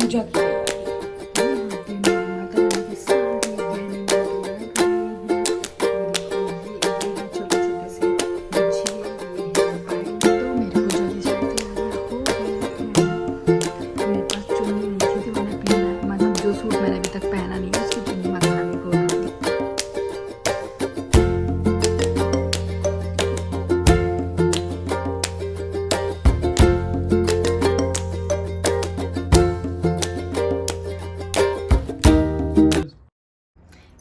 पूजा की यहाँ पे मेरी माता रानी के सारे गहने वगैरह लग रहे हैं। ये देखिए छोटे छोटे से गुच्छे तो मेरी पूजा की सारी तैयारियाँ हो गई हैं। मेरे पास चुन्नी नहीं थी तो मैंने अपनी मतलब जो सूट मैंने अभी तक पहना नहीं है उसकी चुन्नी माता रानी को उड़ा दी।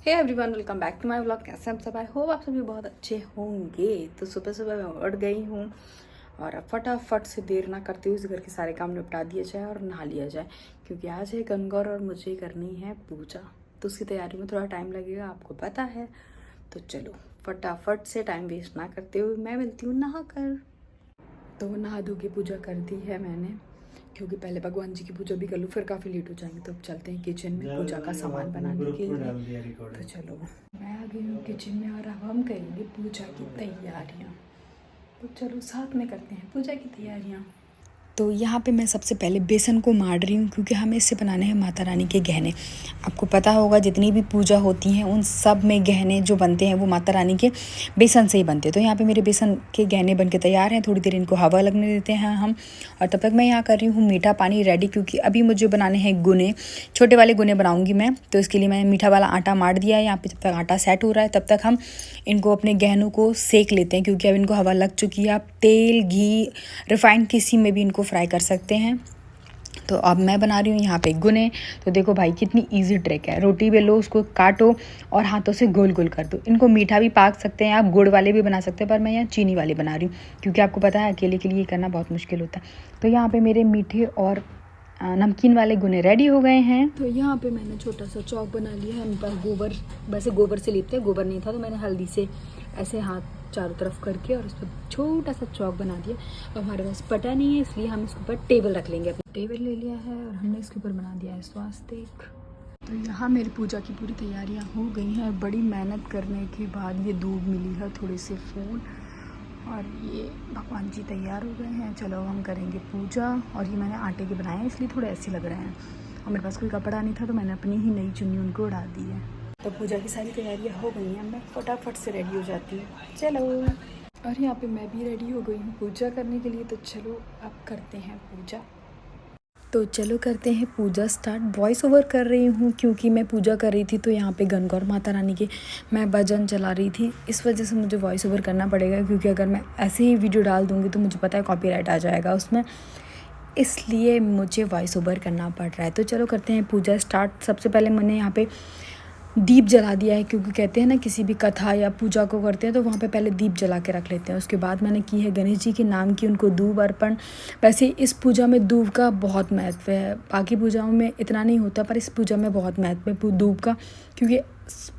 Hey everyone, welcome back to my vlog. कैसे हम सब? आई होप आप सभी बहुत अच्छे होंगे। तो सुबह सुबह मैं उठ गई हूँ और अब फटाफट से देर ना करते हुए इस घर के सारे काम निपटा दिया जाए और नहा लिया जाए, क्योंकि आज है गणगौर और मुझे करनी है पूजा। तो उसकी तैयारी में थोड़ा टाइम लगेगा, आपको पता है। तो चलो फटाफट से टाइम वेस्ट ना करते हुए मैं मिलती हूँ नहा कर। तो नहा धो के पूजा कर दी है मैंने, क्योंकि पहले भगवान जी की पूजा भी कर लूँ, फिर काफ़ी लेट हो जाएंगे। तो अब चलते हैं किचन में पूजा का सामान बनाने के लिए। तो चलो मैं आ गई हूँ किचन में और अब हम करेंगे पूजा की तैयारियाँ। तो चलो साथ में करते हैं पूजा की तैयारियाँ। तो यहाँ पे मैं सबसे पहले बेसन को मार रही हूँ, क्योंकि हमें इससे बनाने हैं माता रानी के गहने। आपको पता होगा जितनी भी पूजा होती हैं उन सब में गहने जो बनते हैं वो माता रानी के बेसन से ही बनते हैं। तो यहाँ पे मेरे बेसन के गहने बन के तैयार हैं। थोड़ी देर इनको हवा लगने देते हैं हम। और तब तक मैं यहाँ कर रही हूँ मीठा पानी रेडी, क्योंकि अभी मुझे बनाने हैं गुने। छोटे वाले गुने बनाऊँगी मैं, तो इसके लिए मैंने मीठा वाला आटा मार दिया है यहाँ पर। जब तक आटा सेट हो रहा है तब तक हम इनको अपने गहनों को सेक लेते हैं, क्योंकि अब इनको हवा लग चुकी है। आप तेल, घी, रिफाइंड किसी में भी इनको फ्राई कर सकते हैं। तो अब मैं बना रही हूँ यहाँ पे गुने। तो देखो भाई कितनी इजी ट्रिक है। रोटी बेलो, उसको काटो और हाथों से गोल गोल कर दो। इनको मीठा भी पाक सकते हैं आप, गुड़ वाले भी बना सकते हैं, पर मैं यहाँ चीनी वाले बना रही हूँ, क्योंकि आपको पता है अकेले के लिए ये करना बहुत मुश्किल होता है। तो यहाँ पे मेरे मीठे और नमकीन वाले गुने रेडी हो गए हैं। तो यहाँ पे मैंने छोटा सा चौक बना लिया है। मेरे पास गोबर, वैसे गोबर से लिपते हैं, गोबर नहीं था तो मैंने हल्दी से ऐसे हाथ चारों तरफ करके और उस पर छोटा सा चौक बना दिया। और हमारे पास पटा नहीं है, इसलिए हम इसके ऊपर टेबल रख लेंगे। अपना टेबल ले लिया है और हमने इसके ऊपर बना दिया है स्वास्तिक। तो यहाँ मेरी पूजा की पूरी तैयारियाँ हो गई हैं। बड़ी मेहनत करने के बाद ये दूब मिली है, थोड़े से फूल, और ये भगवान जी तैयार हो गए हैं। चलो हम करेंगे पूजा। और ये मैंने आटे के बनाए हैं, इसलिए थोड़े ऐसे लग रहे हैं। और मेरे पास कोई कपड़ा नहीं था तो मैंने अपनी ही नई चुन्नी उनको उड़ा दी है। तो पूजा की सारी तैयारियाँ हो गई हैं, मैं फटाफट से रेडी हो जाती हूँ। चलो। और यहाँ पे मैं भी रेडी हो गई हूँ पूजा करने के लिए। तो चलो अब करते हैं पूजा। तो चलो करते हैं पूजा स्टार्ट। वॉइस ओवर कर रही हूँ क्योंकि मैं पूजा कर रही थी, तो यहाँ पे गणगौर माता रानी के मैं भजन चला रही थी। इस वजह से मुझे वॉइस ओवर करना पड़ेगा, क्योंकि अगर मैं ऐसे ही वीडियो डाल दूँगी तो मुझे पता है कॉपीराइट आ जाएगा उसमें, इसलिए मुझे वॉइस ओवर करना पड़ रहा है। तो चलो करते हैं पूजा स्टार्ट। सबसे पहले मैंने यहाँ पे दीप जला दिया है, क्योंकि कहते हैं ना किसी भी कथा या पूजा को करते हैं तो वहाँ पे पहले दीप जला के रख लेते हैं। उसके बाद मैंने की है गणेश जी के नाम की उनको दूब अर्पण। वैसे इस पूजा में दूब का बहुत महत्व है, बाकी पूजाओं में इतना नहीं होता, पर इस पूजा में बहुत महत्व है दूब का, क्योंकि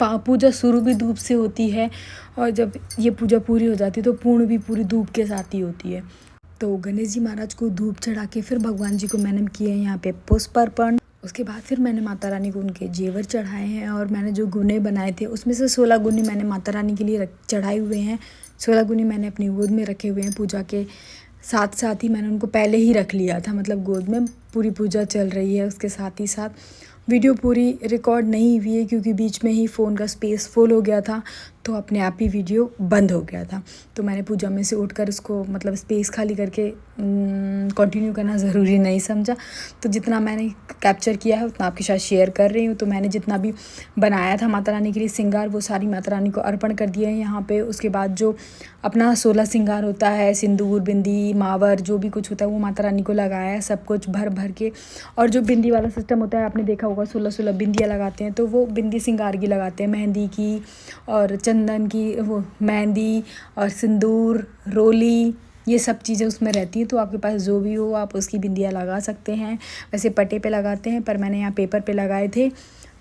पूजा शुरू भी दूब से होती है और जब ये पूजा पूरी हो जाती है तो पूर्ण भी पूरी दूब के साथ ही होती है। तो गणेश जी महाराज को धूप चढ़ा के फिर भगवान जी को मैंने किए हैं यहाँ पे पुष्प अर्पण। उसके बाद फिर मैंने माता रानी को उनके जेवर चढ़ाए हैं। और मैंने जो गुने बनाए थे उसमें से 16 गुने मैंने माता रानी के लिए चढ़ाए हुए हैं। 16 गुने मैंने अपनी गोद में रखे हुए हैं। पूजा के साथ साथ ही मैंने उनको पहले ही रख लिया था, मतलब गोद में पूरी पूजा चल रही है उसके साथ ही साथ। वीडियो पूरी रिकॉर्ड नहीं हुई है, क्योंकि बीच में ही फ़ोन का स्पेस फुल हो गया था, तो अपने आप ही वीडियो बंद हो गया था। तो मैंने पूजा में से उठकर उसको मतलब स्पेस खाली करके कंटिन्यू करना ज़रूरी नहीं समझा। तो जितना मैंने कैप्चर किया है उतना आपके साथ शेयर कर रही हूँ। तो मैंने जितना भी बनाया था माता रानी के लिए श्रृंगार, वो सारी माता रानी को अर्पण कर दिए हैं यहाँ पे। उसके बाद जो अपना 16 श्रृंगार होता है, सिंदूर, बिंदी, मावर, जो भी कुछ होता है वो माता रानी को लगाया है, सब कुछ भर भर के। और जो बिंदी वाला सिस्टम होता है आपने देखा होगा, 16 बिंदियाँ लगाते हैं, तो वो बिंदी श्रृंगार की लगाते हैं, मेहंदी की और चंदन की, वो मेहंदी और सिंदूर, रोली, ये सब चीज़ें उसमें रहती हैं। तो आपके पास जो भी हो आप उसकी बिंदियाँ लगा सकते हैं। वैसे पट्टे पे लगाते हैं, पर मैंने यहाँ पेपर पे लगाए थे।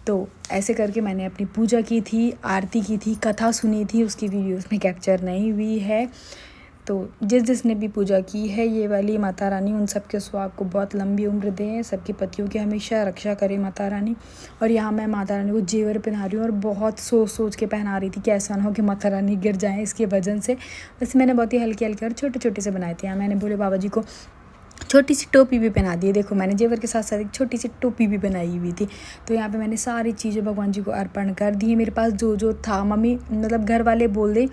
तो ऐसे करके मैंने अपनी पूजा की थी, आरती की थी, कथा सुनी थी, उसकी वीडियो उसमें कैप्चर नहीं हुई है। तो जिसने भी पूजा की है ये वाली माता रानी उन सब के सुहाग को बहुत लंबी उम्र दें, सबके पतियों की हमेशा रक्षा करे माता रानी। और यहाँ मैं माता रानी को जेवर पहना रही हूँ और बहुत सोच सोच के पहना रही थी कि ऐसा ना हो कि माता रानी गिर जाएँ इसके वजन से। वैसे मैंने बहुत ही हल्के हल्के और छोटे छोटे से बनाए थे। यहाँ मैंने भोले बाबा जी को छोटी सी टोपी भी पहना दी है। देखो मैंने जेवर के साथ साथ एक छोटी सी टोपी भी बनाई हुई थी। तो यहाँ पे मैंने सारी चीज़ें भगवान जी को अर्पण कर दी है। मेरे पास जो जो था, मम्मी मतलब घर वाले बोल दे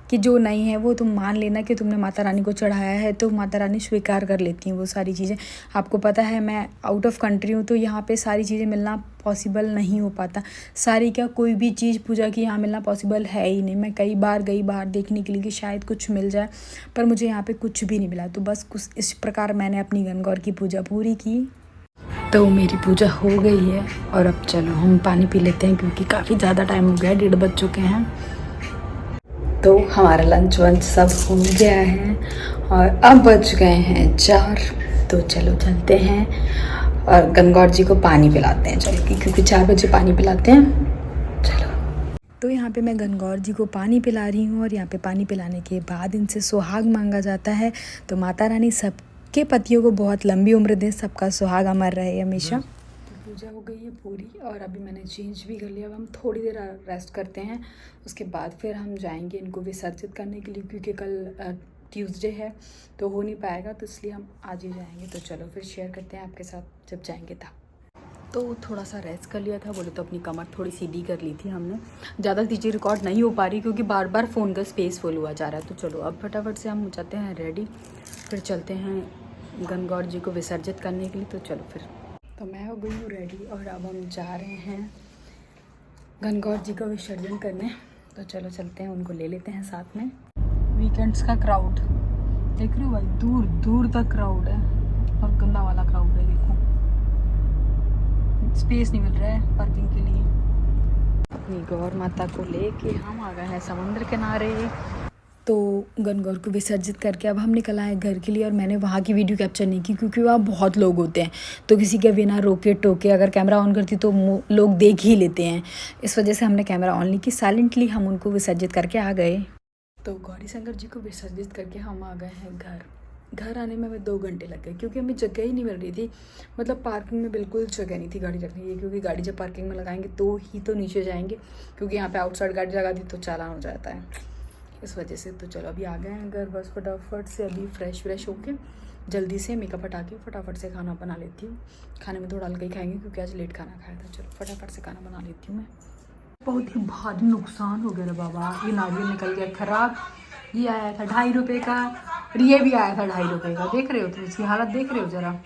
कि जो नहीं है वो तुम मान लेना कि तुमने माता रानी को चढ़ाया है, तो माता रानी स्वीकार कर लेती हैं वो सारी चीज़ें। आपको पता है मैं आउट ऑफ कंट्री हूँ, तो यहाँ पे सारी चीज़ें मिलना पॉसिबल नहीं हो पाता। सारी क्या कोई भी चीज़ पूजा की यहाँ मिलना पॉसिबल है ही नहीं। मैं कई बार गई बाहर देखने के लिए कि शायद कुछ मिल जाए, पर मुझे यहाँ पे कुछ भी नहीं मिला। तो बस कुछ इस प्रकार मैंने अपनी गणगौर की पूजा पूरी की। तो मेरी पूजा हो गई है और अब चलो हम पानी पी लेते हैं, क्योंकि काफ़ी ज़्यादा टाइम हो गया, 1:30 बज चुके हैं। तो हमारा लंच वंच सब हो गया है और अब बज गए हैं 4। तो चलो चलते हैं और गणगौर जी को पानी पिलाते हैं चल के, क्योंकि 4 बजे पानी पिलाते हैं। चलो, तो यहाँ पे मैं गणगौर जी को पानी पिला रही हूँ और यहाँ पे पानी पिलाने के बाद इनसे सुहाग मांगा जाता है। तो माता रानी सबके पतियों को बहुत लंबी उम्र दे, सबका सुहाग अमर रहे हमेशा। पूजा हो गई है पूरी और अभी मैंने चेंज भी कर लिया। अब हम थोड़ी देर रेस्ट करते हैं, उसके बाद फिर हम जाएंगे इनको विसर्जित करने के लिए, क्योंकि कल ट्यूसडे है तो हो नहीं पाएगा, तो इसलिए हम आज ही जाएंगे। तो चलो फिर शेयर करते हैं आपके साथ जब जाएंगे तब। तो थोड़ा सा रेस्ट कर लिया था, बोले तो अपनी कमर थोड़ी सीधी कर ली थी हमने। ज़्यादा चीज़ें रिकॉर्ड नहीं हो पा रही क्योंकि बार बार फ़ोन का स्पेस फुल हुआ जा रहा है। तो चलो अब फटाफट से हम हो जाते हैं रेडी, फिर चलते हैं गणगौर जी को विसर्जित करने के लिए। तो चलो फिर। तो मैं हो गई हूँ रेडी और अब हम जा रहे हैं गणगौर जी का विसर्जन करने। तो चलो चलते हैं, उनको ले लेते हैं साथ में। वीकेंड्स का क्राउड देख रहे हो भाई, दूर दूर तक क्राउड है और गंदा वाला क्राउड है। देखो स्पेस नहीं मिल रहा है पार्किंग के लिए। अपनी गौर माता को लेके हम आ गए हैं समुद्र किनारे। तो गणगौर को विसर्जित करके अब हम निकल आए घर के लिए। और मैंने वहाँ की वीडियो कैप्चर नहीं की क्योंकि वहाँ बहुत लोग होते हैं, तो किसी के बिना रोके टोके अगर कैमरा ऑन करती तो लोग देख ही लेते हैं। इस वजह से हमने कैमरा ऑन नहीं की, साइलेंटली हम उनको विसर्जित करके आ गए। तो गौरी शंकर जी को विसर्जित करके हम आ गए हैं घर आने में हमें 2 घंटे लग गए, क्योंकि हमें जगह ही नहीं मिल रही थी। मतलब पार्किंग में बिल्कुल जगह नहीं थी गाड़ी रखने की, क्योंकि गाड़ी जब पार्किंग में लगाएंगे तो ही तो नीचे जाएंगे, क्योंकि यहाँ पे आउटसाइड गाड़ी लगा दी तो चालान हो जाता है इस वजह से। तो चलो अभी आ गए हैं घर, बस फटाफट से अभी फ्रेश होके जल्दी से मेकअप हटा के फटाफट से खाना बना लेती हूँ। खाने में थोड़ा हल्का ही खाएंगे क्योंकि आज लेट खाना खाया था। चलो फटाफट से खाना बना लेती हूँ मैं। बहुत ही भारी नुकसान हो गया रे बाबा, ये नारियल निकल गया खराब। ये आया था 2.5 रुपये का और ये भी आया था 2.5 रुपये का। देख रहे हो तुम इसकी हालत, देख रहे हो जरा,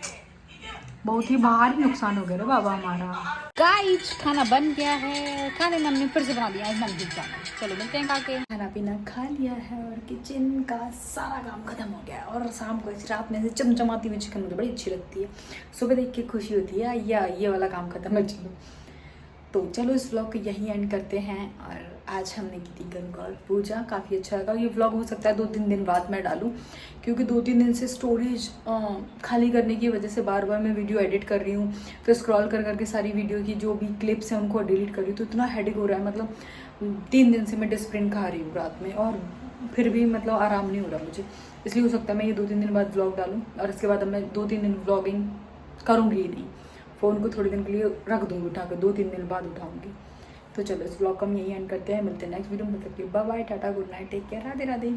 बहुत ही भारी नुकसान हो गया रे बाबा हमारा। गाइस खाना बन गया है, खाने मन ने फिर से बना दिया, आज मन दिख जाना। चलो मिलते हैं खा के। खाना पीना खा लिया है और किचन का सारा काम खत्म हो गया। और शाम को रात में से चमचमाती हुई चिकन मुझे बड़ी अच्छी लगती है, सुबह देख के खुशी होती है या ये वाला काम खत्म है। चलो तो चलो इस व्लॉग को यहीं एंड करते हैं। और आज हमने की थी गणगौर पूजा, काफ़ी अच्छा लगा। ये व्लॉग हो सकता है 2-3 दिन बाद मैं डालूं, क्योंकि 2-3 दिन से स्टोरेज खाली करने की वजह से बार बार मैं वीडियो एडिट कर रही हूँ, फिर स्क्रॉल कर करके सारी वीडियो की जो भी क्लिप्स हैं उनको डिलीट कर रही हूँ। तो इतना हेडेक हो रहा है, मतलब 3 दिन से मैं डिस्प्रिन खा रही हूँ रात में और फिर भी मतलब आराम नहीं हो रहा मुझे। इसलिए हो सकता है मैं ये 2-3 दिन बाद व्लॉग डालूँ और इसके बाद अब मैं 2-3 दिन व्लॉगिंग करूँगी ही नहीं। फ़ोन को थोड़ी दिन के लिए रख दूँगी उठा कर, 2-3 दिन बाद उठाऊँगी। तो चलो इस व्लॉग को हम यही एंड करते हैं, मिलते हैं नेक्स्ट वीडियो में। तब तक के bye bye, tata, good night, take care, Radhe Radhe.